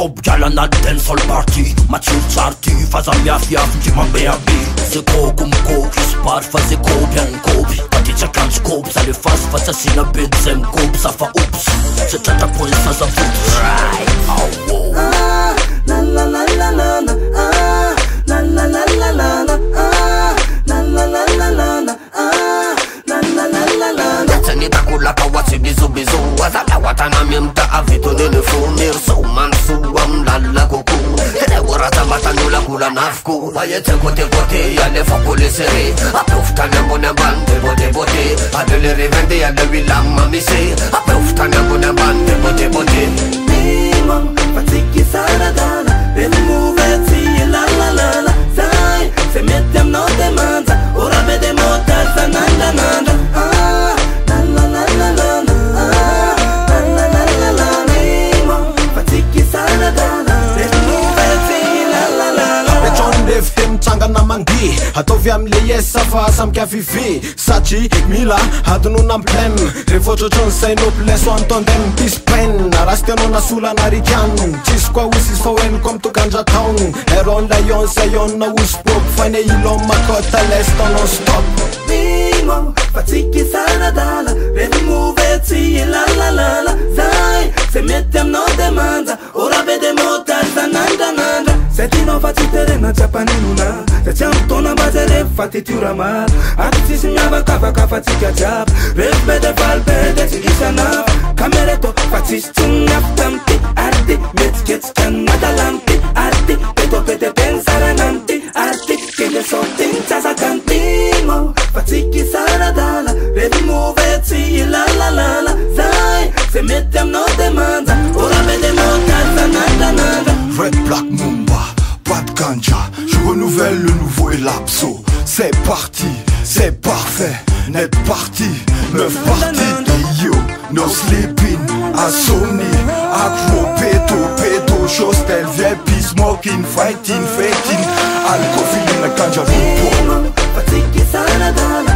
Top gal anaty dancehall party matsirotsary ty fa za miafiafy ndry mambeabe ze kôko mikôky isopary fa ze kôpy any kôpy patitsakanjo kôpy za le fasy fa tsy asina bedy zay mikôpy sa fa ops ze tratrapoiny sazavoty Takulaka what's bizu bizu wazala watana mimta avito nene fumir so mansu lala kuku hele warata matanula kula nafku ayete kote kote yale fakule sere apeufta mbona bande bote bote adele revende yale wilama mise apeufta mbona bande bote bote mimo fatiki saradana remuveti la la la la sai se mettem no demanda ora vedemo tazza nanda nanda mitsangana mangi ataovy amle yesa fa samika vivi satri mila adinona amplem rehefa ohatrotrony sainopy leso antondem pispen rasy tianao nasola anarikano tsisy koa osy izy fa hoeniko amy tokandratao eron layon sayonna osy pop fane ilon makota lesta non stop mimo fatsiki saradala removetsy la la la la sai se mette amno demanda ora vedemo tazza nanda nanda se tinao fa tsy terena tsapaninona satria mitona bazere fa titiora maro aty tsisy miavakavaka fa tsika jiaby rehefa bede valibede tsy isanafa kamereto fa tsisy tsoniafy tamty arty metsiketsika nadalanty arty petopete pensarananty arty kende sotiny tsasakantymo fa tsiky saradala removetsy la la la la sai se mette amno demanda ora vedemo tazza nanda nanda Red Black Mumba, pas de ganja, je renouvelle le nouveau et l'abso. C'est parti, c'est parfait, net parti, meuf parti. Yo, no sleeping, à Sony, accro, péto, chose telle VIP, smoking, fighting, faking, alcool, feeling like ganja. Fatiki saradala